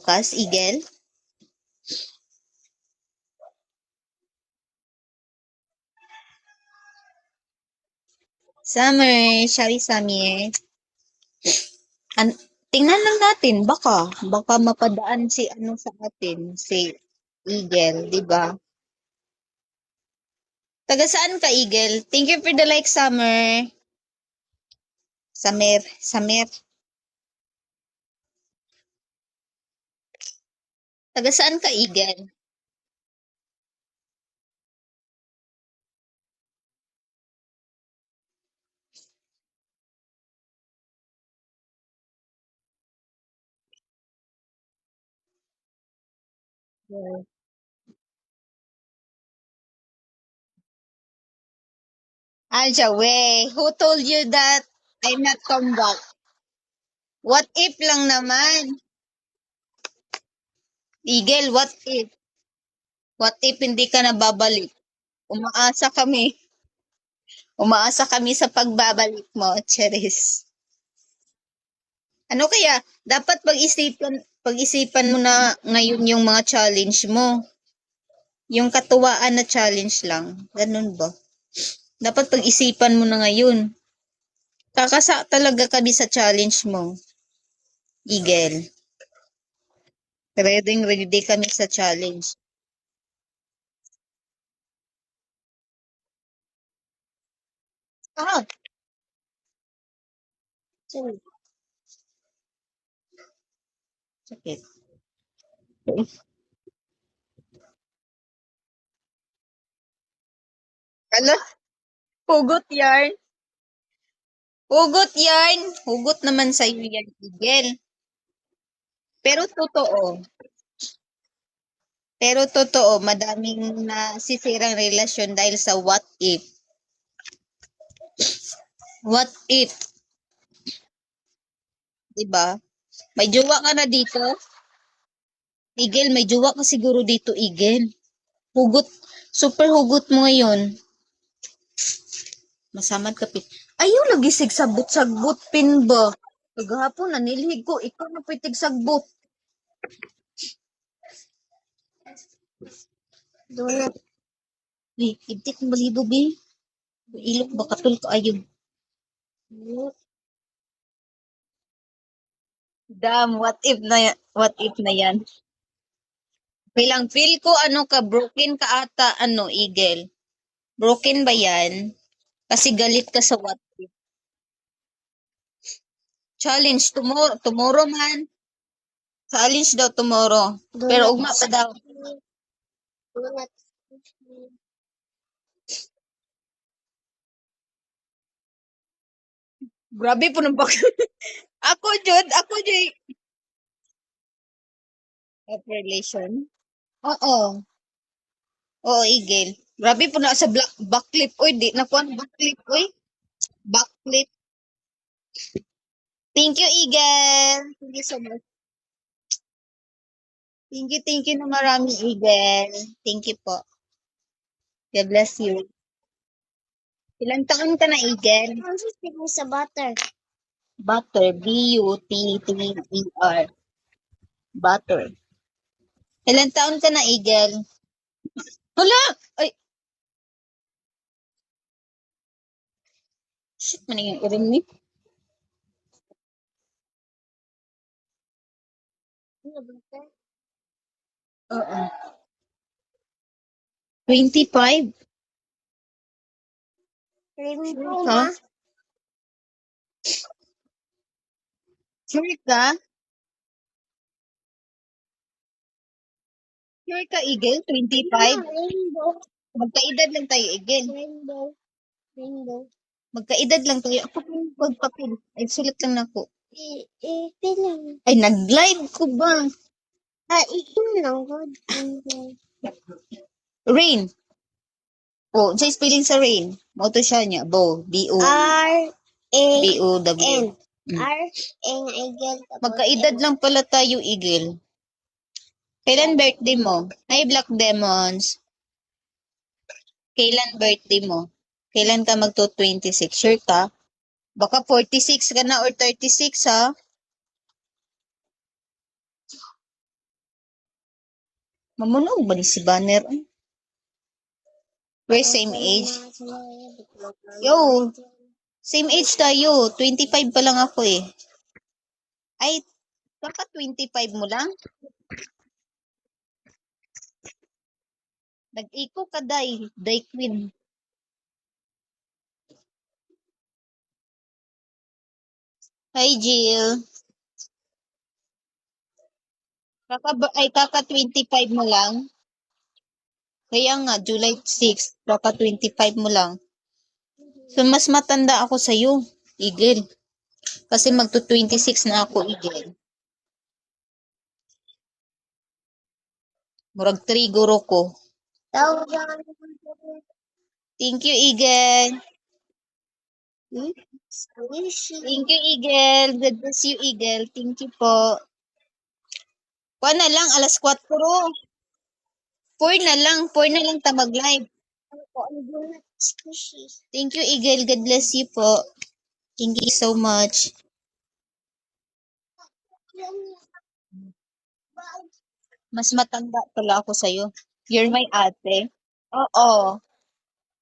bukas, Eagle? Summer, shall we, Samir? Tingnan lang natin, baka mapadaan si ano sa atin, si Eagle, di ba? Taga saan ka, Eagle? Thank you for the like, Summer. Samir. Taga saan ka, Eagle? Alja, way. Who told you that I'm not come back? What if lang naman? Eagle, what if? What if hindi ka na babalik? Umaasa kami. Umaasa kami sa pagbabalik mo, Cheris. Ano kaya? Dapat pag-isipan mo na ngayon yung mga challenge mo. Yung katuwaan na challenge lang. Ganun ba? Dapat pag-isipan mo na ngayon. Kakasa talaga kami sa challenge mo, Eagle. Ready kami sa challenge. Ah, sorry. Sakit. Ala, hugot yarn. Hugot yarn. Hugot naman sa'yo yan, Eagle. Pero totoo. Pero totoo, madaming nasisirang relasyon dahil sa what if. What if, 'di ba? May jowa ka na dito? Eagle, may jowa ka siguro dito, Eagle. Hugot, super hugot mo ngayon. Masamad ka pin. Ayaw lagi sagbot-sagbot pin ba? Kagahapon na nilhig ko, ikaw na pitig sagbot. Donut. Ibtik ng balibo, bi. Ilok ba katul ka ayun? Damn, what if na yan? Bilang feel ko ano ka, broken ka ata, ano, Eagle. Broken ba yan? Kasi galit ka sa what if. Challenge tomorrow man. Challenge daw tomorrow. Pero ugma pa daw. Grabe po ng bak. Ako jud of relation. Oo. Oo, Eagle. Grabe po na sa backflip. Oy, di na kuan backflip, oy. Backflip. Thank you, Eagle. Thank you so much. Thank you na marami, Eagle. Thank you po. God bless you. Ilang taon ka na, Eagle? Ano sa butter? Butter. B-U-T-T-E-R. Butter. Ilang taon ka na, Eagle? Hala! Ay, shit, man yung iring ni. Oo. 25? Sure ka? Sure ka? Sure ka, Eagle? 25? Magkaedad lang tayo, Eagle. Magkaedad lang tayo. Ako po magpapil. Ay, sulat lang na ako. Ay, nag-live ko ba? Rain. Oh, sa spelling sa rain. Mo to siya niya. Bo. B-O. B-O-W. Magkaedad lang pala tayo, Eagle. Kailan birthday mo? Hi, Black Demons. Kailan birthday mo? Kailan ka magto 26? Sure ka? Baka 46 ka na or 36 ha? Mamunog ba ni si Banner? Ay, we're same age. Yo, same age tayo. 25 pa lang ako eh. Ay, kaka 25 mo lang? Nag-iko ka, day queen. Hi, Jill. Kaka 25 mo lang? Kaya nga, July 6, kaka 25 mo lang. So, mas matanda ako sa'yo, Igel. Kasi magto 26 na ako, Igel. Murag 3 guro ko. Thank you, Igel. Thank you, Igel. God bless you, Igel. Thank you po. Kuha na lang, alas 4. 4 na lang. 4 na lang tamag live. Thank you, Igel. God bless you po. Thank you so much. Mas matanda pala ako sa'yo. You're my ate. Oo.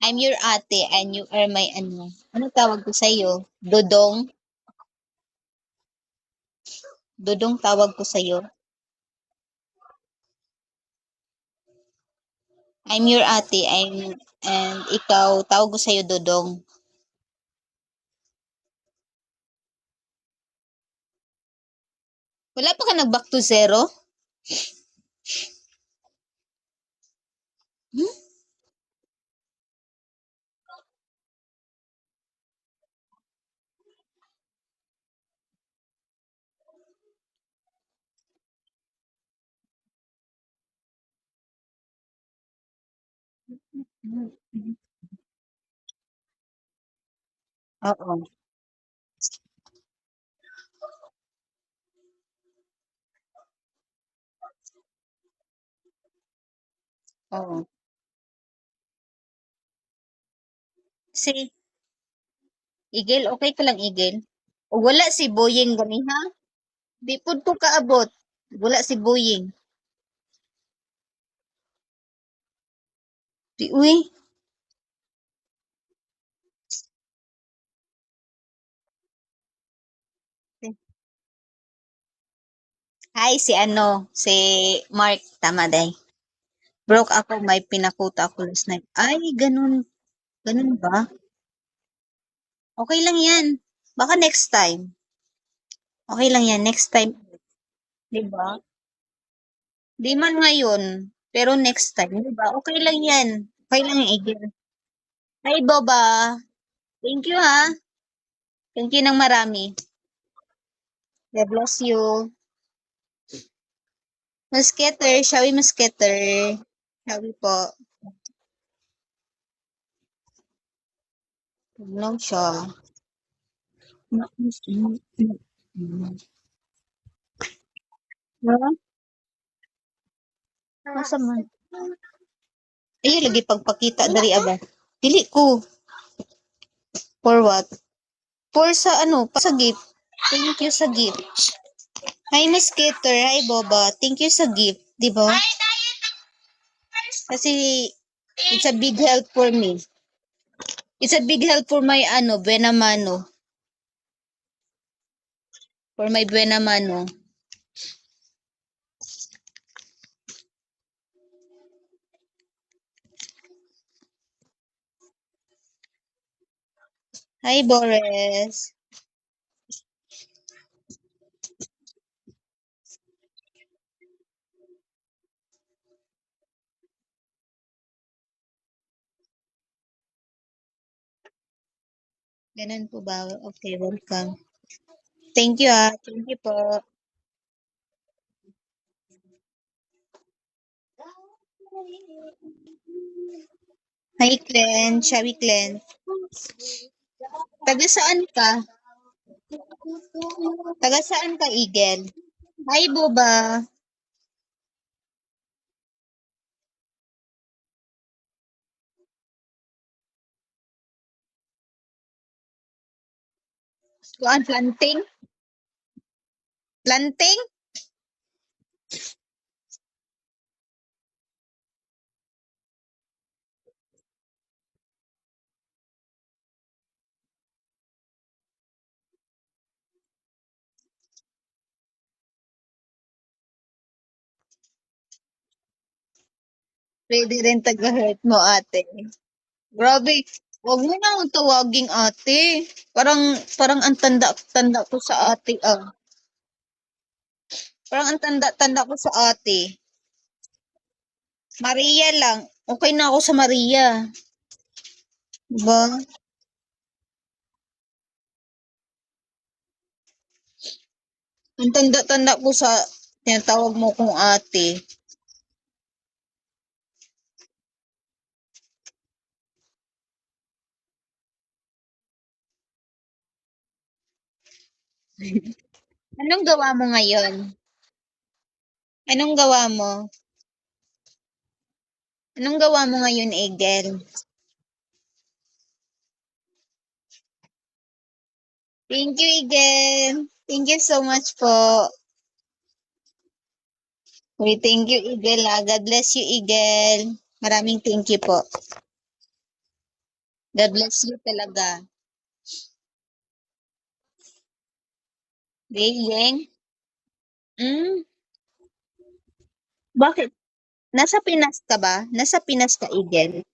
I'm your ate and you are my ano. Ano tawag ko sa'yo? Dodong? Dodong tawag ko sa'yo. I'm your ate and ikaw tawag ko sa'yo Dodong. Wala pa ka nag back to zero? Hmm? Oo. Oo. Si Igel, okay ka lang Igel? O wala si Boying gani ha? Di pud ko kaabot. Wala si Boying. Di uy. Hi, si ano, si Mark, tama day. Broke ako, may pinakuta ako last night. Ay, ganun, ganun ba? Okay lang yan. Baka next time. Okay lang yan, next time. Di ba? Di man ngayon, pero next time, di ba? Okay lang yan. Okay lang yung Igel. Hi, Boba. Thank you, ha. Thank you ng marami. God bless you. Musketer, shall we musketer? Shall we po? No siya. Masa man? Ay, lagi pagpakita dari aba. Dili ko. For what? For sa ano, pa sa gift. Thank you sa gift. Hi, Miss Skater. Hi, Boba. Thank you sa gift. Di ba? Kasi, it's a big help for me. It's a big help for my ano, buena mano. For my buena mano. Hi, Boris. Ganun po ba? Okay, welcome. Thank you, ah. Thank you po. Hi, Glenn. Shawi Glenn. Taga saan ka? Taga saan ka, Igel? Hi, Boba. Kuan, planting? Planting? Pwede rin taga-hurt mo, ate. Grabe. Huwag mo na akong tawaging ate. Parang ang tanda ko sa ate, ah. Parang ang tanda ko sa ate. Maria lang. Okay na ako sa Maria. Diba? Ang tanda ko sa tinatawag mo kong ate. Anong gawa mo ngayon? Anong gawa mo? Anong gawa mo ngayon, Egel? Thank you, Egel. Thank you so much po. We thank you, Igel. Ah. God bless you, Igel. Maraming thank you po. God bless you talaga. Gayeng? Hmm, bakit? Nasa Pinas ka ba? Nasa Pinas ka, Igel?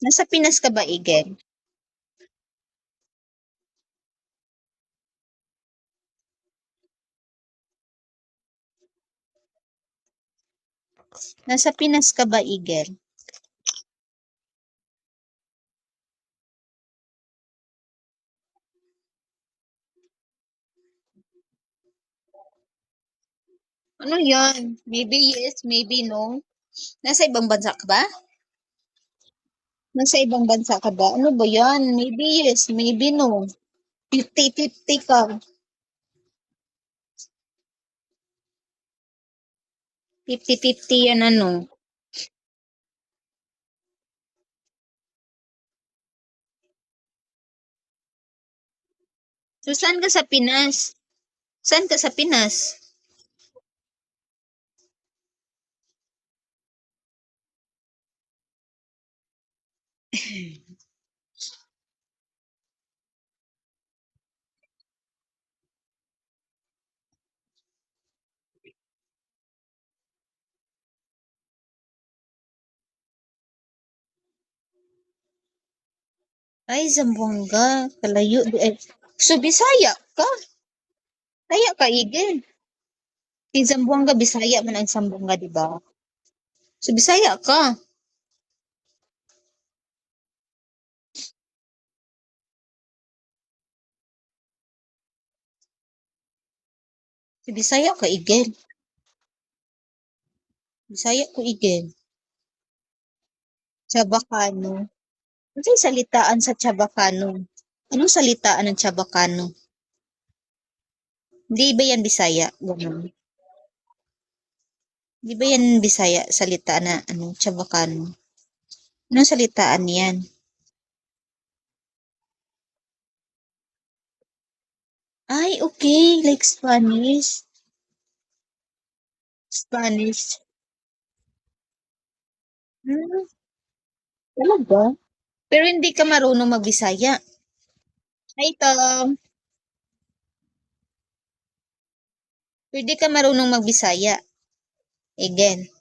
Nasa Pinas ka ba, Igel? Nasa Pinas ka ba, Igel? Ano yan? Maybe yes, maybe no. Nasa ibang bansa ka ba? Nasa ibang bansa ka ba? Ano ba yan? Maybe yes, maybe no. 50-50 ka. 50-50 yan ano. So, saan ka sa Pinas? Saan ka sa Pinas? Ay, Zamboanga. Kalayo. Di ay. So, Bisaya ka? Kaya ka, Igel. Si Zamboanga, Bisaya man ang Zamboanga, di ba? So, Bisaya ka. Si Bisaya ka, Igel. Bisaya ko, Igel. Chabacano. Ano yung salitaan sa Chabacano? Anong salitaan ng Chabacano? Hindi ba yan Bisaya? Ganun. Di ba yan Bisaya, salita na, ano, Chabacano? Anong salitaan yan? Ay, okay. Like Spanish. Spanish. Hmm, talaga? Pero hindi ka marunong magbisaya. Hi, Tom. Pwede ka marunong magbisaya. Again.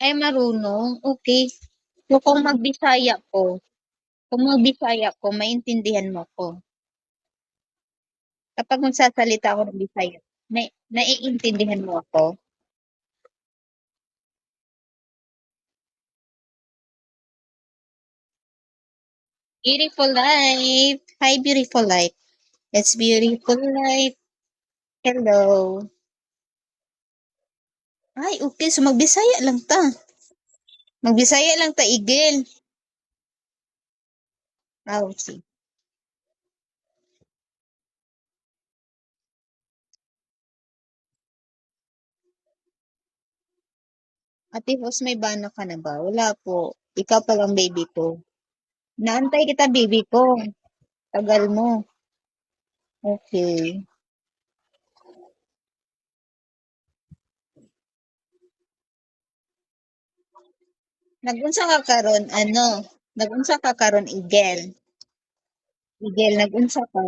Ay, marunong? Okay. So, kung magbisaya ko, maintindihan mo ko. Kapag magsasalita ako ng Bisaya, naiintindihan mo ako. Beautiful life. Hi, beautiful life. It's beautiful life. Hello. Ay, okay. So, magbisaya lang ta. Magbisaya lang ta, Igel. Oh, see. Ate Hos, may bana ka na ba? Wala po. Ikaw pa lang baby ko. Naantay kita, baby ko. Tagal mo. Okay. Nagunsa ka karon, ano? Nagunsa ka karon, Igel. Igel, nagunsa ka.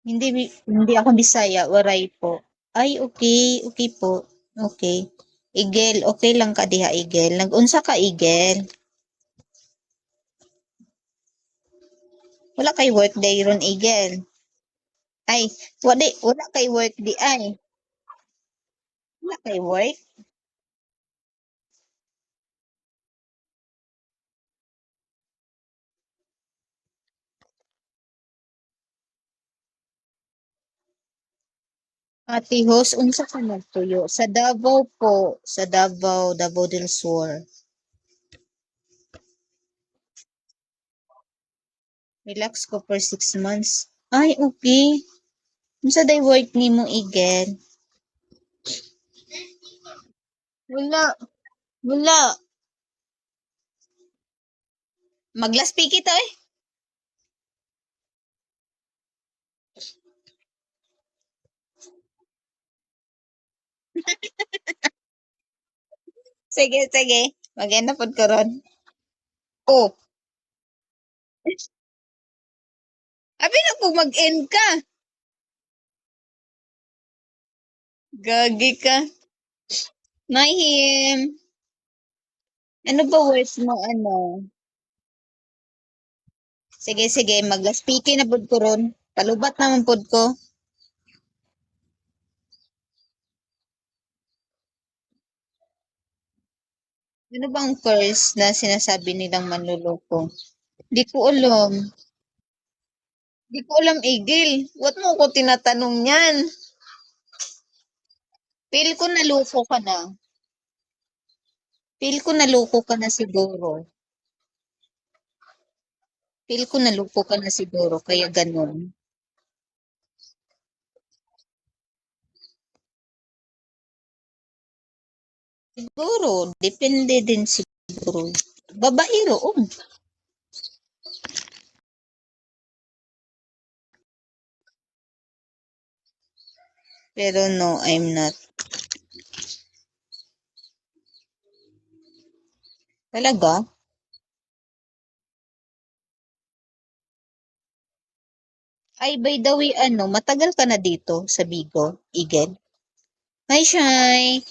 Hindi ako Bisaya, waray po. Ay, okay. Okay po. Okay. Igel, okay lang ka diha, Igel. Nagunsa ka, Igel. Wala kay work day ron, Igel. Ay, wala kay work di ay. Wala kay work. Ate Hos, unsa ka nagtuyo? Sa Davao po. Sa Davao, Davao del Sur. Relax ko for 6 months. Ay, okay. Unsa day work nimo, Igel? Wala. Wala. Maglaspiki to eh. Sige, sige. Mag-end na pod ko ron. Oh, abi na po mag-end ka. Gagi ka. Mahim. Ano ba words mo, ano? Sige, sige. Maglaspiki na pod ko ron. Palubat naman pod ko. Ano bang curse na sinasabi nilang manluloko? Di ko alam. Di ko alam, Igil. What mo ko tinatanong yan? Feel ko naloko ka na. Feel ko naloko ka na siguro. Feel ko naloko ka na siguro, kaya ganun. Siguro, depende din siguro. Babaero, oh. Pero no, I'm not. Talaga? Ay, by the way, ano, matagal ka na dito sa Bigo, Igel? Hi, Shy.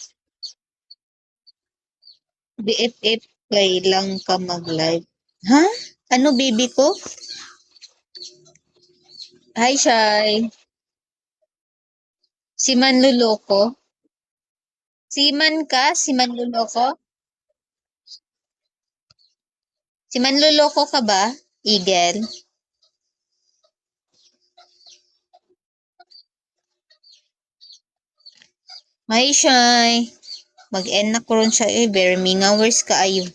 BFF, kailang ka mag-live. Ha? Ano, baby ko? Hi, Shy. Si Manluloko? Si Man ka? Si Manluloko? Si Manluloko ka ba, Igel? Hi, Shy. Mag-end na ko ron siya eh. Very mingawers ka ayo.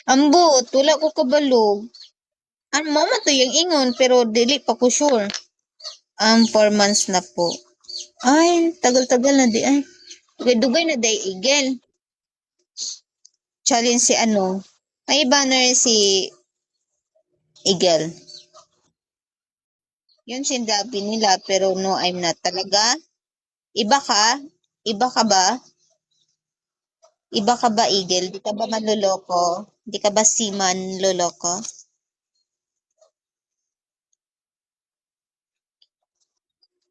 Ambot, wala ko kabalog. Ano mo man to yung ingon, pero dili pa ko sure. 4 months na po. Ay, tagal-tagal na di ay. Dugay-dugay na day igel. Challenge si ano. May banner si Igel. Yun sinabi nila, pero no, I'm not talaga. Iba ka? Iba ka ba? Iba ka ba, Igel? Di ka ba manloloko? Di ka ba si manloloko?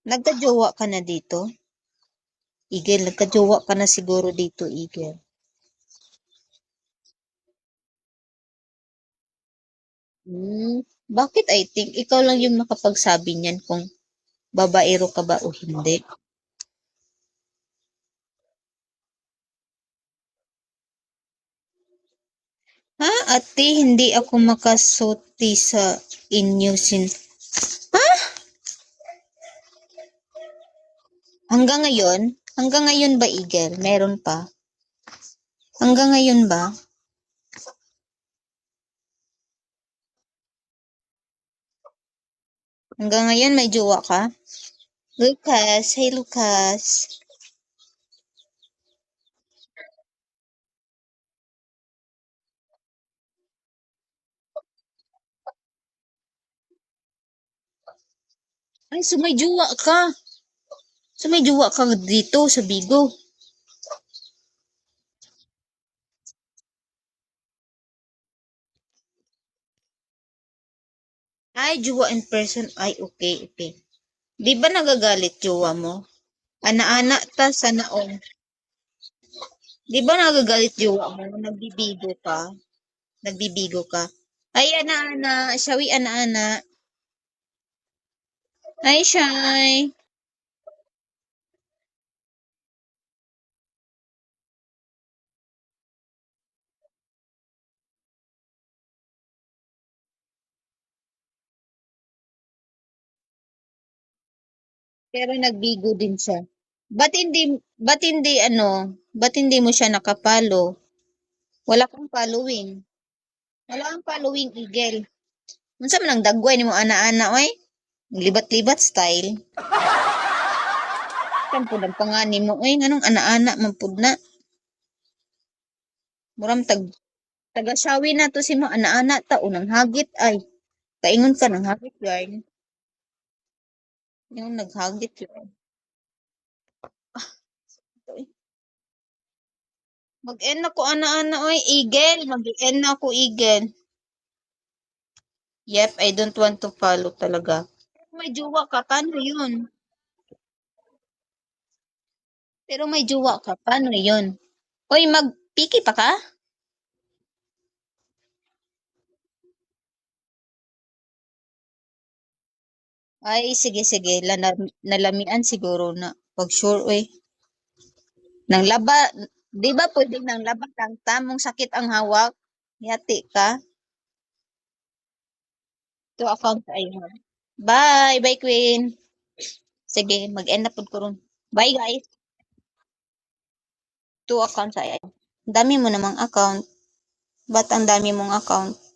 Nagka-jowa ka na dito? Igel, nagka-jowa ka na siguro dito, Igel. Hmm, bakit I think ikaw lang yung makapagsabi niyan kung babaero ka ba o hindi? Ha, ate, hindi ako makasuti sa inyo Ha? Hanggang ngayon? Hanggang ngayon ba, Igel? Meron pa? Hanggang ngayon ba? Hanggang ngayon may jowa ka? Lucas, hey Lucas. Ay, sumay jowa ka. Sumay jowa ka dito sa Bigo. Ay, jowa in person. Ay, okay, okay. Di ba nagagalit jowa mo? Ana-ana ta sa naong. Di ba nagagalit jowa mo? Nagbibigo ka? Nagbibigo ka? Ay, ana-ana. Shawi, ana-ana. Ay, Shy. Pero nagbigo din siya. Ba't hindi mo siya nakapalo? Wala kang following. Wala kang following, Eagle. Unsa man ang dagway nimo ana-ana oy? Libat-libat style. Kan pud ang pangani mo oy nganong ana-ana man pud na. Muram taga Shawi na to si mo ana-ana ta unang hagit ay. Kaingon ka ng hagit yarn. Yung naghagit yun. Mag-end na ko ana-ana oy, Eagle. Mag-end na ako, Eagle. Yep, I don't want to follow talaga. May jowa ka, paano yun? Pero may jowa ka, paano yun? Oy, magpiki pa ka? Ay, sige, sige. Nalamian siguro na. Pag sure, oy. Nang laba, di ba pwedeng nang laba lang tamong sakit ang hawak? Yati ka. To account sa iyo. Bye, bye, Queen. Sige, mag-end na po ko ron. Bye, guys. To account sa iyo. Dami mo namang account. Ba't ang dami mong account?